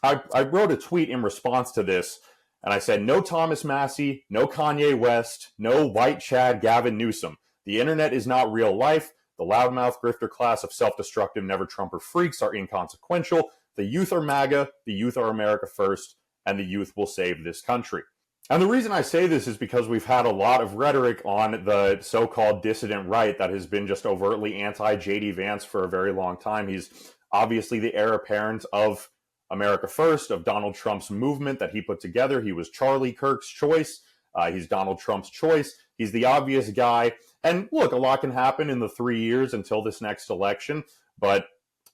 Speaker 2: I wrote a tweet in response to this, and I said, no Thomas Massey, no Kanye West, no white Chad Gavin Newsom. The internet is not real life. The loudmouth grifter class of self-destructive never-Trumper freaks are inconsequential. The youth are MAGA, the youth are America first, and the youth will save this country. And the reason I say this is because we've had a lot of rhetoric on the so-called dissident right that has been just overtly anti-JD Vance for a very long time. He's obviously the heir apparent of America First, of Donald Trump's movement that he put together. He was Charlie Kirk's choice. He's Donald Trump's choice. He's the obvious guy. And look, a lot can happen in the 3 years until this next election. But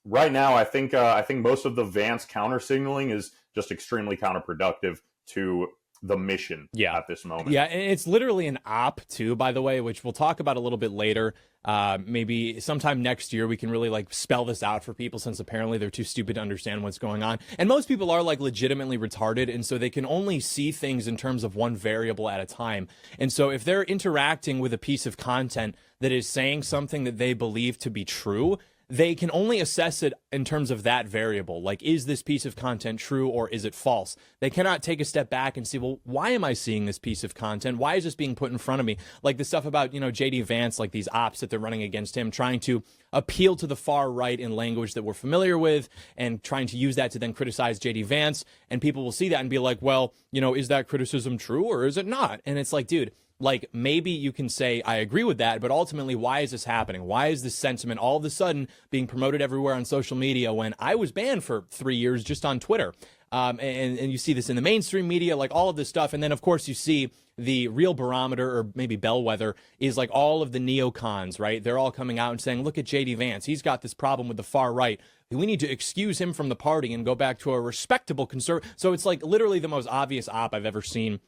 Speaker 2: right now, I think most of the Vance counter signaling is just extremely counterproductive to the mission at this moment.
Speaker 1: Yeah, and it's literally an op too, by the way, which we'll talk about a little bit later. Maybe sometime next year we can really like spell this out for people, since apparently they're too stupid to understand what's going on. And most people are like legitimately retarded, and so they can only see things in terms of one variable at a time. And so if they're interacting with a piece of content that is saying something that they believe to be true, they can only assess it in terms of that variable. Like, is this piece of content true or is it false? They cannot take a step back and see, well, why am I seeing this piece of content? Why is this being put in front of me? Like the stuff about, JD Vance, like these ops that they're running against him, trying to appeal to the far right in language that we're familiar with and trying to use that to then criticize JD Vance. And people will see that and be like, well, is that criticism true or is it not? And it's like, dude, like, maybe you can say, I agree with that, but ultimately, why is this happening? Why is this sentiment all of a sudden being promoted everywhere on social media when I was banned for 3 years just on Twitter? And you see this in the mainstream media, like all of this stuff. And then, of course, you see the real barometer, or maybe bellwether, is like all of the neocons, right? They're all coming out and saying, look at JD Vance. He's got this problem with the far right. We need to excuse him from the party and go back to a respectable conservative. So it's like literally the most obvious op I've ever seen,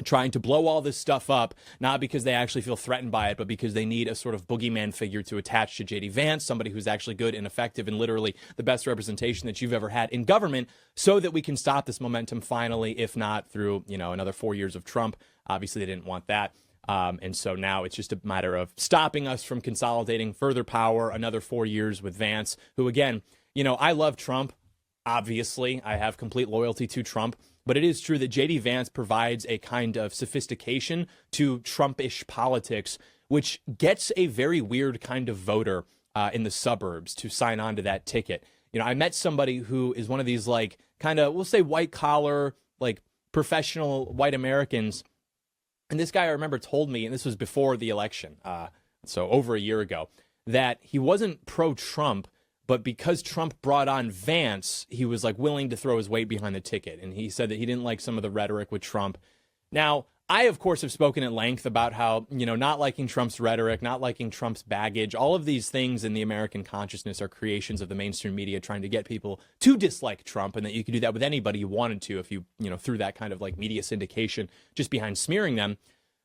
Speaker 1: trying to blow all this stuff up, not because they actually feel threatened by it, but because they need a sort of boogeyman figure to attach to JD Vance, somebody who's actually good and effective and literally the best representation that you've ever had in government, so that we can stop this momentum finally, if not through, another 4 years of Trump. Obviously, they didn't want that. And so now it's just a matter of stopping us from consolidating further power, another 4 years with Vance, who, again, I love Trump. Obviously, I have complete loyalty to Trump. But it is true that JD Vance provides a kind of sophistication to Trumpish politics, which gets a very weird kind of voter in the suburbs to sign on to that ticket. I met somebody who is one of these, like, kind of, we'll say white collar, like professional white Americans. And this guy, I remember, told me, and this was before the election, so over a year ago, that he wasn't pro-Trump, but because Trump brought on Vance, he was like willing to throw his weight behind the ticket. And he said that he didn't like some of the rhetoric with Trump. Now, I, of course, have spoken at length about how, not liking Trump's rhetoric, not liking Trump's baggage, all of these things in the American consciousness are creations of the mainstream media trying to get people to dislike Trump, and that you could do that with anybody you wanted to if you, threw that kind of like media syndication just behind smearing them.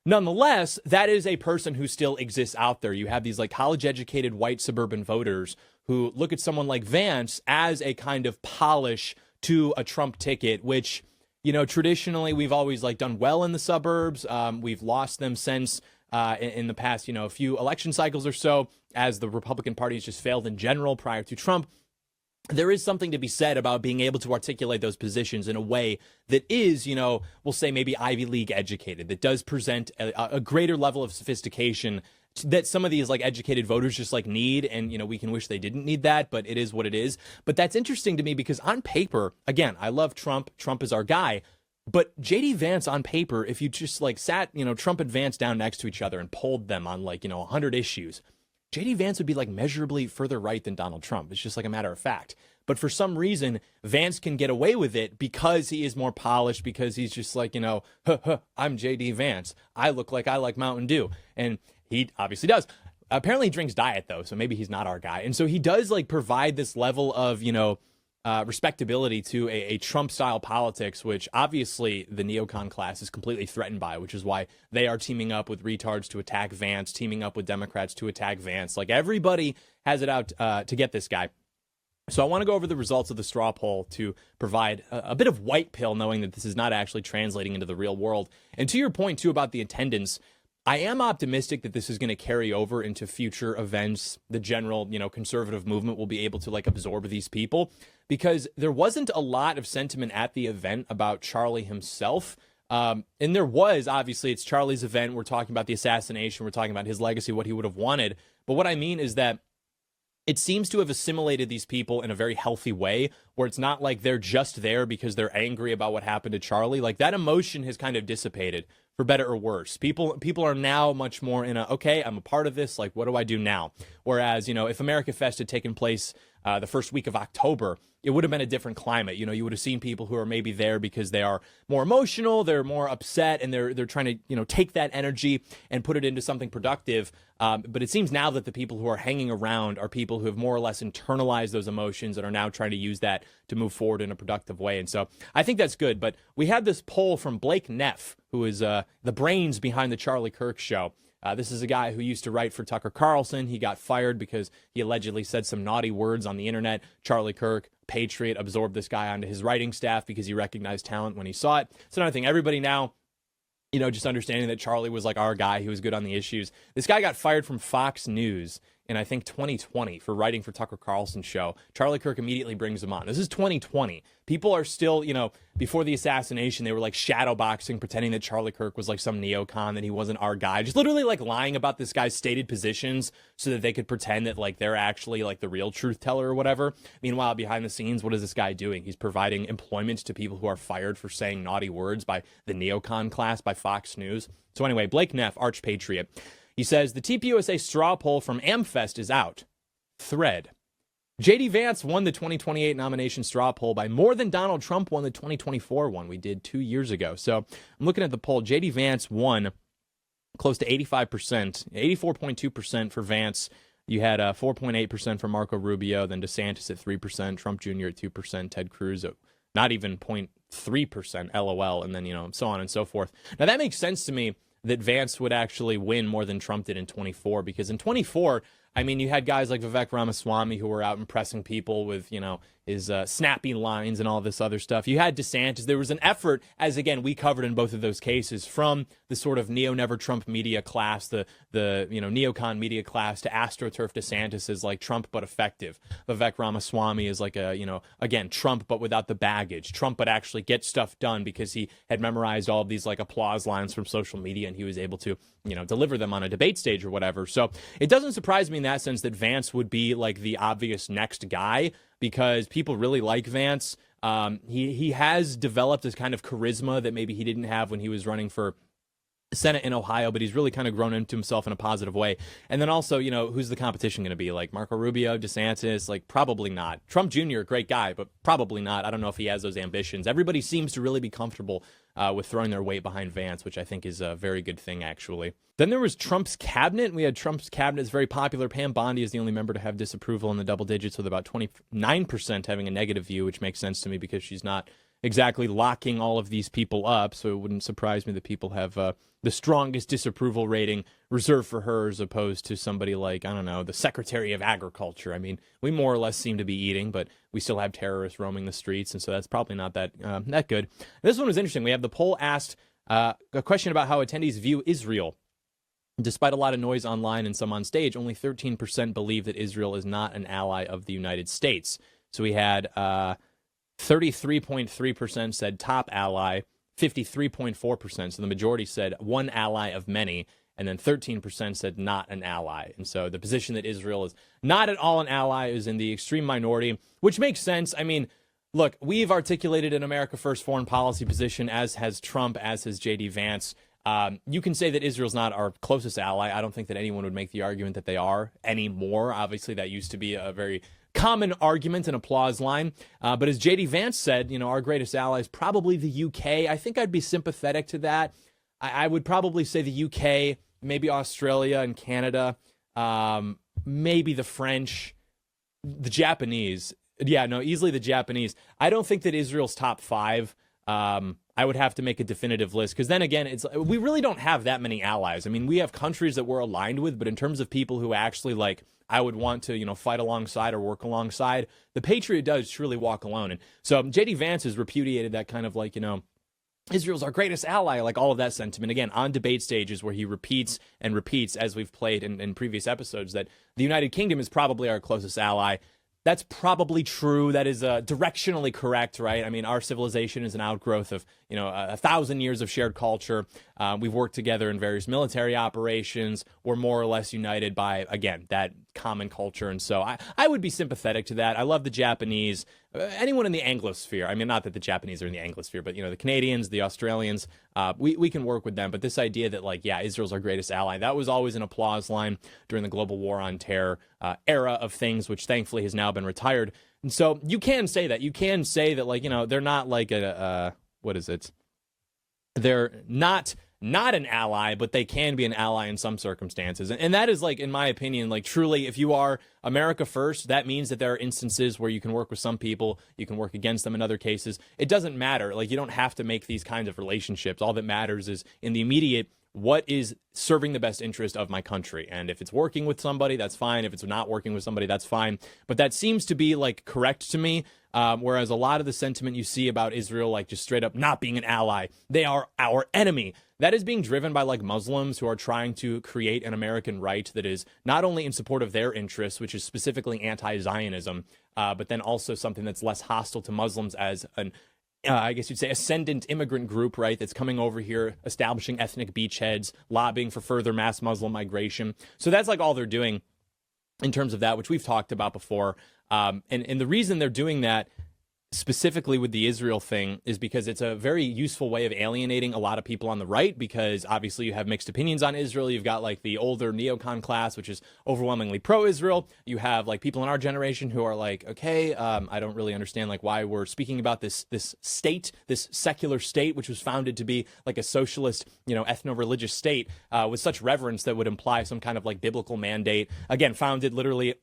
Speaker 1: Nonetheless, that is a person who still exists out there. You have these like college-educated white suburban voters who look at someone like Vance as a kind of polish to a Trump ticket, which, traditionally we've always like done well in the suburbs. We've lost them since in the past, a few election cycles or so, as the Republican Party has just failed in general prior to Trump. There is something to be said about being able to articulate those positions in a way that is, we'll say maybe Ivy League educated, that does present a greater level of sophistication that some of these like educated voters just like need. And, we can wish they didn't need that, but it is what it is. But that's interesting to me because on paper, again, I love Trump. Trump is our guy. But JD Vance on paper, if you just like sat, Trump and Vance down next to each other and polled them on like, 100 issues, JD Vance would be like measurably further right than Donald Trump. It's just like a matter of fact. But for some reason, Vance can get away with it because he is more polished, because he's just like, I'm JD Vance. I look like I like Mountain Dew. And he obviously does. Apparently he drinks diet, though, so maybe he's not our guy. And so he does like provide this level of, respectability to a Trump-style politics, which obviously the neocon class is completely threatened by, which is why they are teaming up with retards to attack Vance, teaming up with Democrats to attack Vance. Like, everybody has it out to get this guy. So I want to go over the results of the straw poll to provide a bit of white pill, knowing that this is not actually translating into the real world. And to your point, too, about the attendance, I am optimistic that this is going to carry over into future events. The general, conservative movement will be able to absorb these people, because there wasn't a lot of sentiment at the event about Charlie himself. And there was, obviously, it's Charlie's event. We're talking about the assassination. We're talking about his legacy, what he would have wanted. But what I mean is that it seems to have assimilated these people in a very healthy way, where it's not like they're just there because they're angry about what happened to Charlie. Like, that emotion has kind of dissipated, for better or worse. People are now much more in okay, I'm a part of this. Like, what do I do now? Whereas, if AmericaFest had taken place the first week of October, it would have been a different climate. You would have seen people who are maybe there because they are more emotional, they're more upset, and they're trying to, take that energy and put it into something productive. But it seems now that the people who are hanging around are people who have more or less internalized those emotions and are now trying to use that to move forward in a productive way. And so I think that's good. But we had this poll from Blake Neff, who is the brains behind the Charlie Kirk show. This is a guy who used to write for Tucker Carlson. He got fired because he allegedly said some naughty words on the internet. Charlie Kirk, Patriot, absorbed this guy onto his writing staff because he recognized talent when he saw it. It's another thing. Everybody now, just understanding that Charlie was like our guy. He was good on the issues. This guy got fired from Fox News in, I think, 2020 for writing for Tucker Carlson's show. Charlie Kirk immediately brings him on. This is 2020. People are still, before the assassination, they were shadowboxing, pretending that Charlie Kirk was some neocon, that he wasn't our guy. Just literally lying about this guy's stated positions so that they could pretend that they're actually the real truth teller or whatever. Meanwhile, behind the scenes, what is this guy doing? He's providing employment to people who are fired for saying naughty words by the neocon class, by Fox News. So anyway, Blake Neff, Arch-Patriot. He says, the TPUSA straw poll from AmFest is out. Thread. JD Vance won the 2028 nomination straw poll by more than Donald Trump won the 2024 one we did 2 years ago. So I'm looking at the poll. JD Vance won close to 85%, 84.2% for Vance. You had 4.8% for Marco Rubio, then DeSantis at 3%, Trump Jr. at 2%, Ted Cruz at not even 0.3%, LOL, and then, so on and so forth. Now, that makes sense to me that Vance would actually win more than Trump did in 24, because in 24, I mean, you had guys like Vivek Ramaswamy who were out impressing people with, his snappy lines and all this other stuff. You had DeSantis. There was an effort, as again, we covered in both of those cases, from the sort of neo-never-Trump media class, the neocon media class, to AstroTurf DeSantis is like Trump but effective. Vivek Ramaswamy is like again, Trump but without the baggage. Trump but actually gets stuff done because he had memorized all of these applause lines from social media and he was able to, deliver them on a debate stage or whatever. So it doesn't surprise me in that sense that Vance would be the obvious next guy, because people really like Vance. He has developed this kind of charisma that maybe he didn't have when he was running for Senate in Ohio, but he's really kind of grown into himself in a positive way. And then also, who's the competition going to be? Marco Rubio, DeSantis? Probably not. Trump Jr., great guy, but probably not. I don't know if he has those ambitions. Everybody seems to really be comfortable with throwing their weight behind Vance, which I think is a very good thing, actually. Then there was Trump's cabinet. We had Trump's cabinet is very popular. Pam Bondi is the only member to have disapproval in the double digits, with about 29% having a negative view, which makes sense to me because she's not exactly locking all of these people up. So it wouldn't surprise me that people have the strongest disapproval rating reserved for her, as opposed to somebody like, I don't know, the Secretary of Agriculture. I mean, we more or less seem to be eating, but we still have terrorists roaming the streets, and so that's probably not that good. This one was interesting. We have the poll asked a question about how attendees view Israel. Despite a lot of noise online and some on stage, only 13% believe that Israel is not an ally of the United States. So we had 33.3% said top ally, 53.4%. So the majority said one ally of many, and then 13% said not an ally. And so the position that Israel is not at all an ally is in the extreme minority, which makes sense. I mean, look, we've articulated an America First foreign policy position, as has Trump, as has J.D. Vance. You can say that Israel's not our closest ally. I don't think that anyone would make the argument that they are anymore. Obviously, that used to be a very common argument and applause line. But as J.D. Vance said, our greatest ally is probably the UK. I think I'd be sympathetic to that. I would probably say the UK, maybe Australia and Canada, maybe the French, the Japanese. Yeah, no, easily the Japanese. I don't think that Israel's top 5. I would have to make a definitive list, because then again, we really don't have that many allies. I mean, we have countries that we're aligned with, but in terms of people who actually I would want to, fight alongside or work alongside, the Patriot does truly walk alone. And so J.D. Vance has repudiated that kind of Israel's our greatest ally, all of that sentiment, again, on debate stages where he repeats and repeats, as we've played in previous episodes, that the United Kingdom is probably our closest ally. That's probably true. That is directionally correct, right? I mean, our civilization is an outgrowth of, 1,000 years of shared culture. We've worked together in various military operations. We're more or less united by, again, that common culture. And so I would be sympathetic to that. I love the Japanese, anyone in the Anglosphere. I mean, not that the Japanese are in the Anglosphere, but, the Canadians, the Australians, we can work with them. But this idea that, Israel's our greatest ally, that was always an applause line during the global war on terror era of things, which thankfully has now been retired. And so you can say that. You can say that, they're not what is it? They're not an ally, but they can be an ally in some circumstances. And that is, in my opinion, truly, if you are America first, that means that there are instances where you can work with some people, you can work against them in other cases. It doesn't matter. You don't have to make these kinds of relationships. All that matters is, in the immediate, what is serving the best interest of my country? And if it's working with somebody, that's fine. If it's not working with somebody, that's fine. But that seems to be correct to me. Whereas a lot of the sentiment you see about Israel, just straight up not being an ally, they are our enemy. That is being driven by Muslims who are trying to create an American right that is not only in support of their interests, which is specifically anti-Zionism, but then also something that's less hostile to Muslims as an I guess you'd say, ascendant immigrant group, right, that's coming over here, establishing ethnic beachheads, lobbying for further mass Muslim migration. So that's all they're doing in terms of that, which we've talked about before. And the reason they're doing that specifically with the Israel thing is because it's a very useful way of alienating a lot of people on the right, because obviously you have mixed opinions on Israel. You've got the older neocon class, which is overwhelmingly pro-Israel. You have people in our generation who are okay, I don't really understand why we're speaking about this state, this secular state, which was founded to be a socialist, ethno-religious state with such reverence that would imply some kind of biblical mandate. Again, founded literally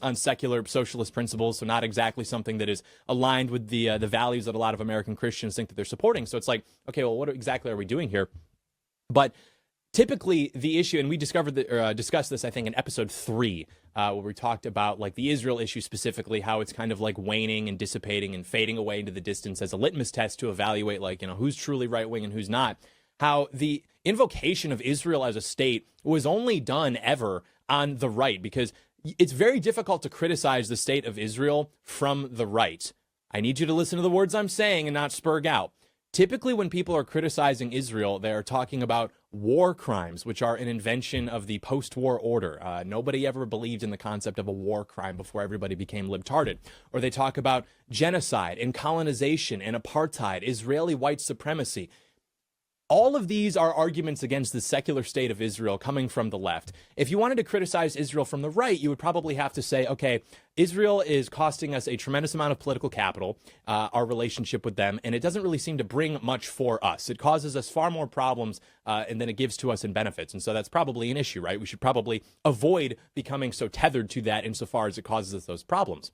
Speaker 1: on secular socialist principles, so not exactly something that is aligned with the values that a lot of American Christians think that they're supporting. So it's okay, well, what exactly are we doing here? But typically the issue, and we discussed this, I think, in episode 3, where we talked about the Israel issue specifically, how it's kind of waning and dissipating and fading away into the distance as a litmus test to evaluate who's truly right-wing and who's not. How the invocation of Israel as a state was only done ever on the right, because it's very difficult to criticize the state of Israel from the right. I need you to listen to the words I'm saying and not spurg out. Typically, when people are criticizing Israel, they are talking about war crimes, which are an invention of the post-war order. Nobody ever believed in the concept of a war crime before everybody became libtarded. Or they talk about genocide and colonization and apartheid, Israeli white supremacy. All of these are arguments against the secular state of Israel coming from the left. If you wanted to criticize Israel from the right, you would probably have to say, okay, Israel is costing us a tremendous amount of political capital, our relationship with them, and it doesn't really seem to bring much for us. It causes us far more problems than it gives to us in benefits. And so that's probably an issue, right? We should probably avoid becoming so tethered to that insofar as it causes us those problems.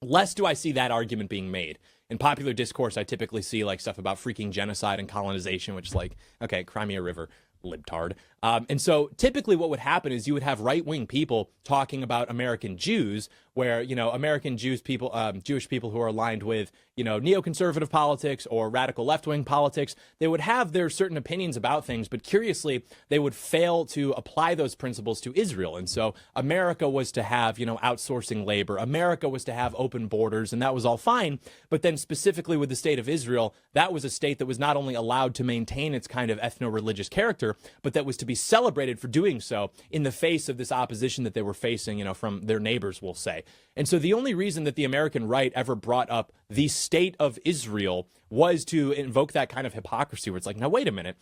Speaker 1: Less do I see that argument being made. In popular discourse, I typically see stuff about freaking genocide and colonization, which is okay, Crimea River, libtard. And so typically what would happen is you would have right-wing people talking about American Jews, where, American Jewish people who are aligned with, neoconservative politics or radical left-wing politics, they would have their certain opinions about things, but curiously, they would fail to apply those principles to Israel. And so America was to have, outsourcing labor. America was to have open borders, and that was all fine. But then specifically with the state of Israel, that was a state that was not only allowed to maintain its kind of ethno-religious character, but that was to be celebrated for doing so in the face of this opposition that they were facing, from their neighbors, we'll say. And so the only reason that the American right ever brought up the state of Israel was to invoke that kind of hypocrisy where it's like, now, wait a minute.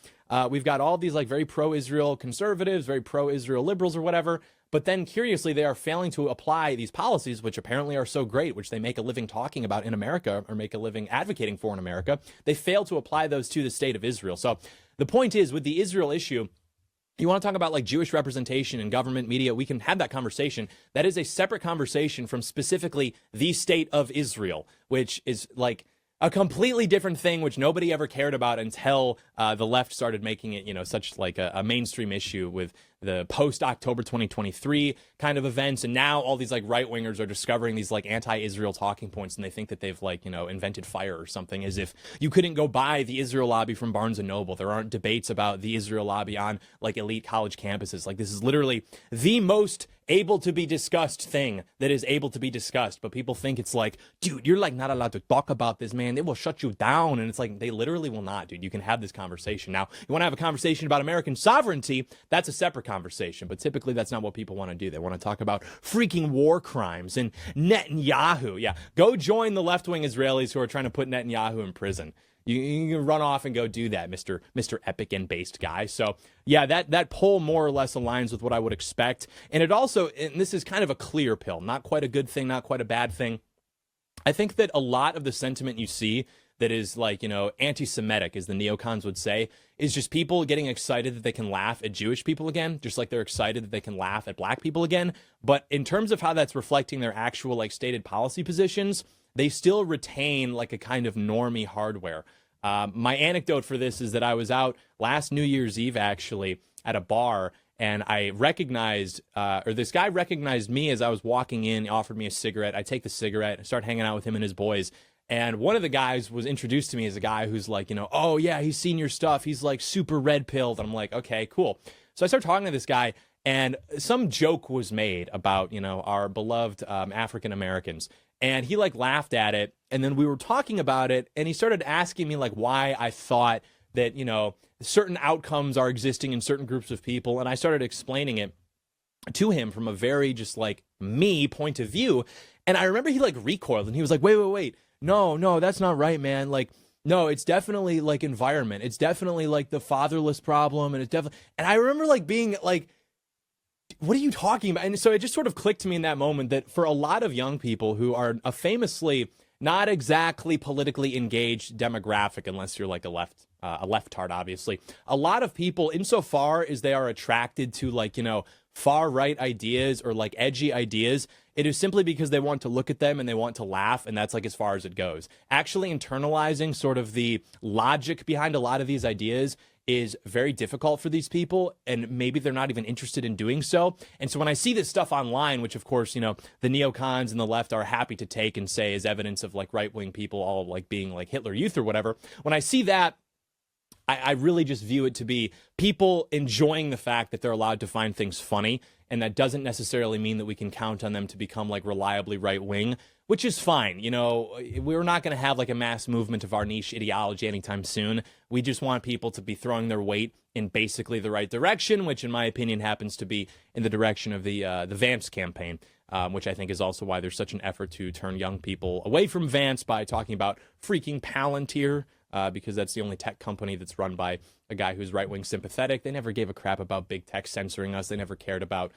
Speaker 1: We've got all these like very pro-Israel conservatives, very pro-Israel liberals or whatever. But then curiously, they are failing to apply these policies, which apparently are so great, which they make a living talking about in America or make a living advocating for in America. They fail to apply those to the state of Israel. So the point is, with the Israel issue, you want to talk about like Jewish representation in government, media, we can have that conversation. That is a separate conversation from specifically the state of Israel, which is like a completely different thing, which nobody ever cared about until the left started making it, such like a mainstream issue with the post-October 2023 kind of events. And now all these like right-wingers are discovering these like anti-Israel talking points, and they think that they've like, invented fire or something, as if you couldn't go buy the Israel lobby from Barnes & Noble. There aren't debates about the Israel lobby on like elite college campuses. Like, this is literally the most able to be discussed thing that is able to be discussed. But people think it's like, dude, you're like not allowed to talk about this, man. They will shut you down. And it's like, they literally will not, dude. You can have this conversation. Now, you want to have a conversation about American sovereignty, that's a separate conversation. But typically that's not what people want to do. They want to talk about freaking war crimes and Netanyahu. Yeah, go join the left-wing Israelis who are trying to put Netanyahu in prison. You can run off and go do that, Mr. Epic and based guy. So yeah, that poll more or less aligns with what I would expect. And it also, and this is kind of a clear pill, not quite a good thing, not quite a bad thing. I think that a lot of the sentiment you see that is like, anti-Semitic, as the neocons would say, is just people getting excited that they can laugh at Jewish people again, just like they're excited that they can laugh at black people again. But in terms of how that's reflecting their actual like stated policy positions, they still retain like a kind of normie hardware. My anecdote for this is that I was out last New Year's Eve, actually, at a bar, and I recognized, or this guy recognized me as I was walking in. He offered me a cigarette. I take the cigarette, I start hanging out with him and his boys. And one of the guys was introduced to me as a guy who's like, oh yeah, he's seen your stuff. He's like super red-pilled. And I'm like, okay, cool. So I start talking to this guy, and some joke was made about, our beloved African Americans. And he like laughed at it. And then we were talking about it, and he started asking me like why I thought that, certain outcomes are existing in certain groups of people. And I started explaining it to him from a very just like me point of view. And I remember he like recoiled, and he was like, wait. No, that's not right, man. Like, no, it's definitely like environment. It's definitely like the fatherless problem. And it's definitely, and I remember like being like, what are you talking about? And so it just sort of clicked to me in that moment that for a lot of young people who are a famously not exactly politically engaged demographic, unless you're like a leftard, obviously, a lot of people, insofar as they are attracted to like, far right ideas or like edgy ideas, it is simply because they want to look at them and they want to laugh, and that's like as far as it goes. Actually internalizing sort of the logic behind a lot of these ideas is very difficult for these people, and maybe they're not even interested in doing so. And so when I see this stuff online, which of course, the neocons and the left are happy to take and say is evidence of like right-wing people all like being like Hitler Youth or whatever, when I see that, I really just view it to be people enjoying the fact that they're allowed to find things funny, and that doesn't necessarily mean that we can count on them to become like reliably right-wing, which is fine. We're not going to have like a mass movement of our niche ideology anytime soon. We just want people to be throwing their weight in basically the right direction, which in my opinion happens to be in the direction of the Vance campaign, which I think is also why there's such an effort to turn young people away from Vance by talking about freaking Palantir, because that's the only tech company that's run by a guy who's right-wing sympathetic. They never gave a crap about big tech censoring us. They never cared about,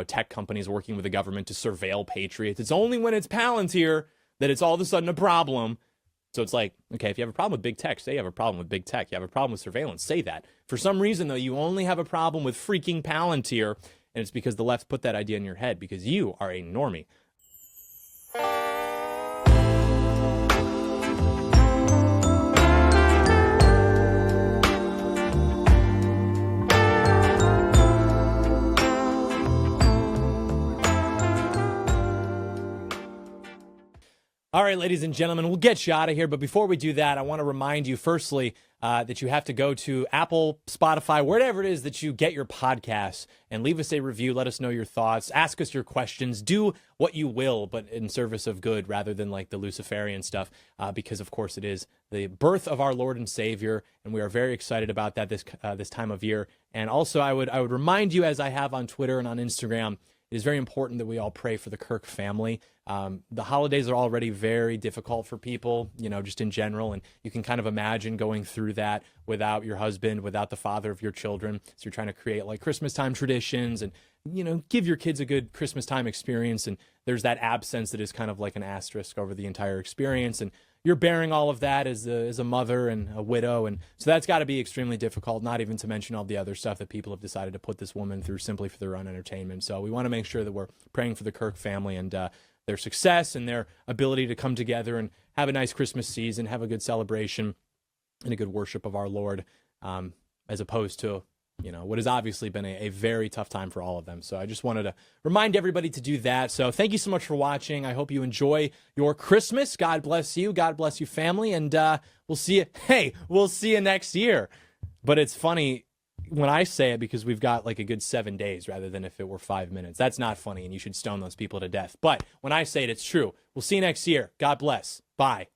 Speaker 1: tech companies working with the government to surveil patriots. It's only when it's Palantir that it's all of a sudden a problem. So it's like, okay, if you have a problem with big tech, say you have a problem with big tech. You have a problem with surveillance, say that. For some reason, though, you only have a problem with freaking Palantir, and it's because the left put that idea in your head because you are a normie. All right, ladies and gentlemen, we'll get you out of here. But before we do that, I want to remind you, firstly, that you have to go to Apple, Spotify, wherever it is that you get your podcasts, and leave us a review. Let us know your thoughts. Ask us your questions. Do what you will, but in service of good rather than like the Luciferian stuff, because, of course, it is the birth of our Lord and Savior, and we are very excited about that this time of year. And also, I would remind you, as I have on Twitter and on Instagram, it is very important that we all pray for the Kirk family. The holidays are already very difficult for people, just in general. And you can kind of imagine going through that without your husband, without the father of your children. So you're trying to create like Christmas time traditions and, give your kids a good Christmas time experience. And there's that absence that is kind of like an asterisk over the entire experience. And you're bearing all of that as a mother and a widow. And so that's got to be extremely difficult, not even to mention all the other stuff that people have decided to put this woman through simply for their own entertainment. So we want to make sure that we're praying for the Kirk family and their success and their ability to come together and have a nice Christmas season, have a good celebration and a good worship of our Lord, as opposed to what has obviously been a very tough time for all of them. So I just wanted to remind everybody to do that. So thank you so much for watching. I hope you enjoy your Christmas. God bless you. God bless you, family. And we'll see you. Hey, we'll see you next year. But it's funny when I say it because we've got like a good 7 days rather than if it were 5 minutes. That's not funny, and you should stone those people to death. But when I say it, it's true. We'll see you next year. God bless. Bye.